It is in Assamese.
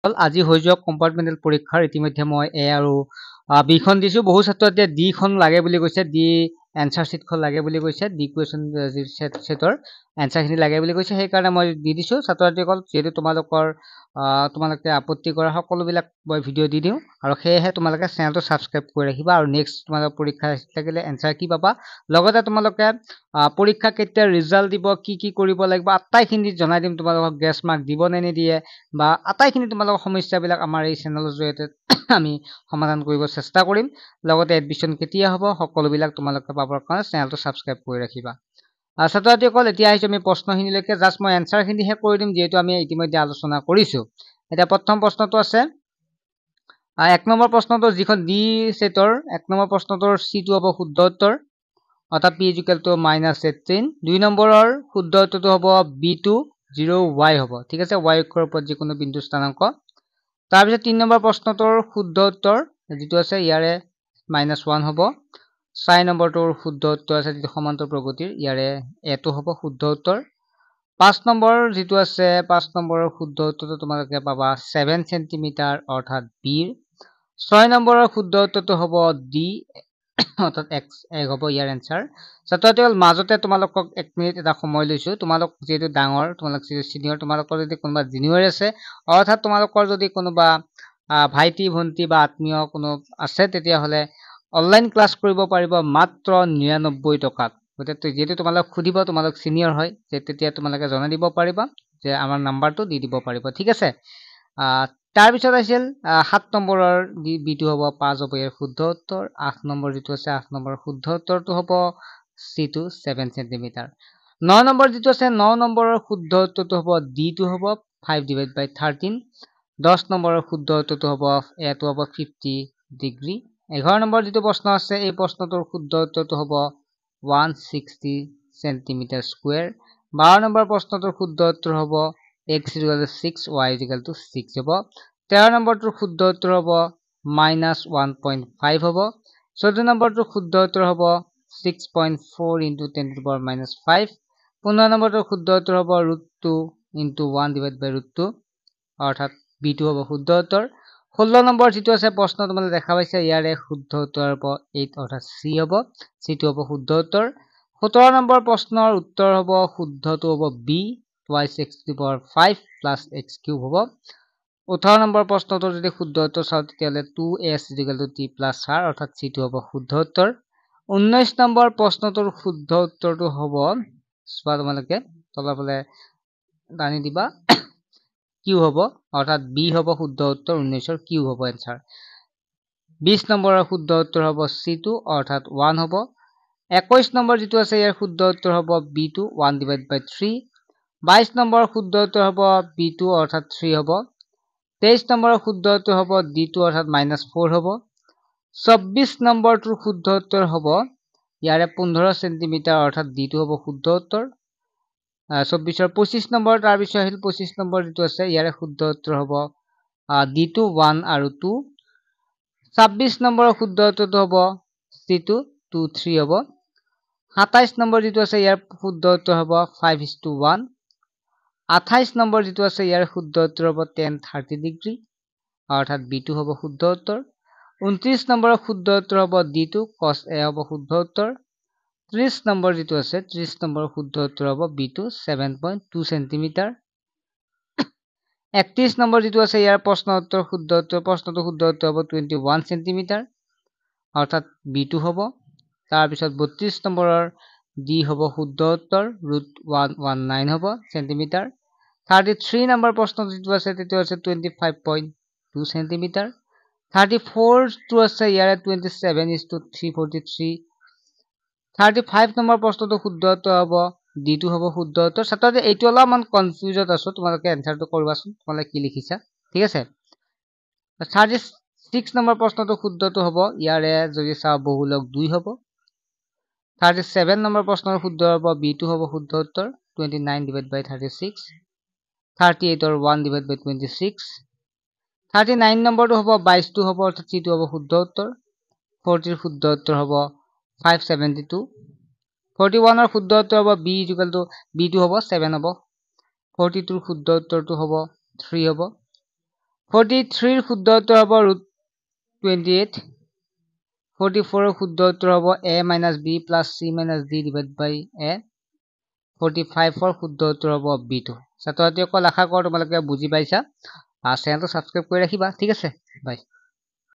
আজি হৈ যোৱা কম্পাৰ্টমেণ্টেল পৰীক্ষাৰ ইতিমধ্যে মই এ আৰু বিখন দিছো বহু ছাত্ৰতে ডি খন লাগে বুলি কৈছে ডি এনসাৰ শিটখন লাগে বুলি কৈছে ডি কুৱেশ্যন সেটৰ এনসাৰখিনি লাগে বুলি কৈছে সেইকাৰণে মই দি দিছো ছাত্ৰসকল যেহেতু তোমালোকে আপত্তি কৰা সকলোবিলাক মই ভিডিঅ' দি দিওঁ আৰু সেয়েহে তোমালোকে চেনেলটো ছাবস্ক্ৰাইব কৰি ৰাখিবা আৰু নেক্সট তোমালোকৰ পৰীক্ষা থাকিলে এনসাৰ কি পাবা লগতে তোমালোকে পৰীক্ষা কেতিয়া ৰিজাল্ট দিব কি কৰিব লাগিব আটাইখিনি জনাই দিম তোমালোকক গ্ৰেছ মাৰ্ক দিব নে নিদিয়ে বা আটাইখিনি তোমালোকৰ সমস্যাবিলাক আমাৰ এই চেনেলৰ জৰিয়তে আমি সমাধান কৰিব চেষ্টা কৰিম লগতে এডমিশ্যন কেতিয়া হ'ব সকলোবিলাক তোমালোকে পাবৰ কাৰণে চেনেলটো ছাবস্ক্ৰাইব কৰি ৰাখিবা ছাত্ৰছাত্ৰীসকল এতিয়া আহিছো আমি প্ৰশ্নখিনিলৈকে জাষ্ট মই এনসাৰখিনিহে কৰি দিম যিহেতু আমি ইতিমধ্যে আলোচনা কৰিছো এতিয়া প্ৰথম প্ৰশ্নটো আছে 1 নম্বৰ প্ৰশ্নটো যিখন ডি সেটৰ 1 নম্বৰ প্ৰশ্নটোৰ সিটো হ'ব শুদ্ধ উত্তৰ অৰ্থাৎ p -18 2 নম্বৰৰ শুদ্ধ উত্তৰটো হ'ব b2 0y হ'ব ঠিক আছে y অক্ষৰ ওপৰত যিকোনো বিন্দু স্থানাংক তাৰ পিছত 3 নম্বৰ প্ৰশ্নটোৰ শুদ্ধ উত্তৰ যেটো আছে ইয়াৰে -1 হ'ব 4 নম্বৰটোৰ শুদ্ধ উত্তৰ আছে যেটো সমান্তৰ প্ৰগতিৰ ইয়াৰে এটো হ'ব শুদ্ধ উত্তৰ 5 নম্বৰ যেটো আছে 5 নম্বৰৰ শুদ্ধ উত্তৰটো তোমালোকে পাবা 7 সেন্টিমিটাৰ অৰ্থাৎ b 6 নম্বৰৰ শুদ্ধ উত্তৰটো হ'ব d অৰ্থাৎ x হ'ব ইয়াৰ এনসাৰ ছাত্ৰছাত্ৰীসকল মাজতে তোমালোকক 1 মিনিট এটা সময় লৈছো তোমালোক যেটো ডাঙৰ তোমালোক সিনিয়ৰ তোমালোকৰ যদি কোনোবা জুনিয়ৰ আছে অৰ্থাৎ তোমালোকৰ যদি কোনোবা ভাইটি ভন্টি বা আত্মীয় কোনো আছে তেতিয়া হলে অনলাইন ক্লাছ কৰিব পাৰিব মাত্ৰ 99 টকাত গতে যেটো তোমালোক খুদিব তোমালোক সিনিয়ৰ হয় তেতিয়া তোমালোকে জনাই দিব পাৰিবা যে আমাৰ নাম্বাৰটো দি দিব পাৰিব ঠিক আছে তাৰ পিছত আছিল 7 নম্বৰৰ বিটো হ'ব 5 হ'ব ইয়াৰ শুদ্ধ উত্তৰ 8 নম্বৰ যেটো আছে 8 নম্বৰ শুদ্ধ উত্তৰটো হ'ব c2 7 সেন্টিমিটাৰ 9 নম্বৰ যেটো আছে 9 নম্বৰৰ শুদ্ধ উত্তৰটো হ'ব d2 হ'ব 5/13 10 নম্বৰৰ শুদ্ধ উত্তৰটো হ'ব এটো হ'ব 50 ডিগ্ৰী 11 নম্বৰ যেটো প্ৰশ্ন আছে এই প্ৰশ্নটোৰ শুদ্ধ উত্তৰটো হ'ব 160 সেন্টিমিটাৰ স্কয়াৰ 12 নম্বৰ প্ৰশ্নটোৰ শুদ্ধ উত্তৰ হ'ব x = 6 y = 6 হ'ব 13 নম্বৰটোৰ শুদ্ধ উত্তৰ হ'ব -1.5 হ'ব 14 নম্বৰটোৰ শুদ্ধ উত্তৰ হ'ব 6.4 × 10⁻⁵ 15 নম্বৰটোৰ শুদ্ধ উত্তৰ হ'ব √2 × 1/√2 অৰ্থাৎ b2 হ'ব শুদ্ধ উত্তৰ 16 নম্বৰ যেটো আছে প্ৰশ্ন তোমালোকে দেখা পাইছে ইয়াৰে শুদ্ধ উত্তৰ হ'ব 8 অৰ্থাৎ c হ'ব c2 হ'ব শুদ্ধ উত্তৰ 17 নম্বৰ প্ৰশ্নৰ উত্তৰ হ'ব শুদ্ধটো হ'ব b twice x to the power 5 plus x³ হ'ব 18 নম্বৰ প্ৰশ্নটোৰ যদি শুদ্ধ উত্তৰ চাও তেতিয়ালে 2s = t + r অৰ্থাৎ c2 হ'ব শুদ্ধ উত্তৰ 19 নম্বৰ প্ৰশ্নটোৰ শুদ্ধ উত্তৰটো হ'ব চোৱা তোমালোকে তলফালে টানি দিবা q হ'ব অৰ্থাৎ b হ'ব শুদ্ধ উত্তৰ 19ৰ q হ'ব এনসাৰ 20 নম্বৰৰ শুদ্ধ উত্তৰ হ'ব c2 অৰ্থাৎ 1 হ'ব 21 নম্বৰ যেটো আছে ইয়াৰ শুদ্ধ উত্তৰ হ'ব b2 1/3 22 নম্বৰ শুদ্ধ উত্তৰ হ'ব b2 অৰ্থাৎ 3 হ'ব 23 নম্বৰৰ শুদ্ধ উত্তৰ হ'ব d2 অৰ্থাৎ -4 হ'ব 24 নম্বৰটোৰ শুদ্ধ উত্তৰ হ'ব ইয়াৰে 15 সেন্টিমিটাৰ অৰ্থাৎ d2 হ'ব শুদ্ধ উত্তৰ 24ৰ 25 নম্বৰ তাৰ পিছত আহিল 25 নম্বৰ যেটো আছে ইয়াৰে শুদ্ধ উত্তৰ হ'ব d2 1 আৰু 2 26 নম্বৰৰ শুদ্ধ উত্তৰটো হ'ব c2 2 3 হ'ব 27 নম্বৰ যেটো আছে ইয়াৰ শুদ্ধ উত্তৰ হ'ব 5:1 28 নম্বৰ যেটো আছে ইয়াৰ শুদ্ধ উত্তৰ হ'ব 10:30 ডিগ্ৰী অৰ্থাৎ b2 হ'ব শুদ্ধ উত্তৰ 29 নম্বৰৰ শুদ্ধ উত্তৰ হ'ব d2 cos a হ'ব শুদ্ধ উত্তৰ 30 নম্বৰ যেটো আছে 30 নম্বৰৰ শুদ্ধ উত্তৰ হ'ব b2 7.2 সেন্টিমিটাৰ 31 নম্বৰ যেটো আছে ইয়াৰ প্ৰশ্নটো শুদ্ধ উত্তৰ হ'ব 21 সেন্টিমিটাৰ অৰ্থাৎ b2 হ'ব তাৰ পিছত 32 নম্বৰৰ d হ'ব শুদ্ধ উত্তৰ √119 হ'ব সেন্টিমিটাৰ 33 নম্বৰ প্ৰশ্ন যেটো আছে তেটো আছে 25.2 সেন্টিমিটাৰ 34 টো আছে ইয়াৰে 27:343 35 নম্বৰ প্ৰশ্নটো শুদ্ধ উত্তৰ হ'ব d2 হ'ব শুদ্ধ উত্তৰ ছাত্ৰতে এইটো অলপমান কনফিউজড আছো তোমালোকে এনসাৰটো কৰিবাচোন তোমালোকে কি লিখিছা ঠিক আছে 36 নম্বৰ প্ৰশ্নটো শুদ্ধটো হ'ব ইয়াৰে যদি চাও বহুলক 2 হ'ব 37 নম্বৰ প্ৰশ্নৰ শুদ্ধ হ'ব b2 হ'ব শুদ্ধ উত্তৰ 29/36 38ৰ 1/26 39 নম্বৰটো হ'ব 22 টো হ'ব অৰ্থাৎ c2 হ'ব শুদ্ধ উত্তৰ 40ৰ শুদ্ধ উত্তৰ হ'ব 572 41ৰ শুদ্ধ উত্তৰ হ'ব b2 হ'ব 7 হ'ব 42ৰ শুদ্ধ উত্তৰটো হ'ব 3 হ'ব 43 ৰ শুদ্ধ উত্তৰ হ'ব √28 44 ৰ শুদ্ধ উত্তৰ হ'ব a - b + c - d / a 45 ৰ শুদ্ধ উত্তৰ হ'ব b2 ছাত্ৰ ছাত্ৰীসকল আশা কৰোঁ তোমালোকে বুজি পাইছা চেনেলটো ছাবস্ক্ৰাইব কৰি ৰাখিবা ঠিক আছে বাই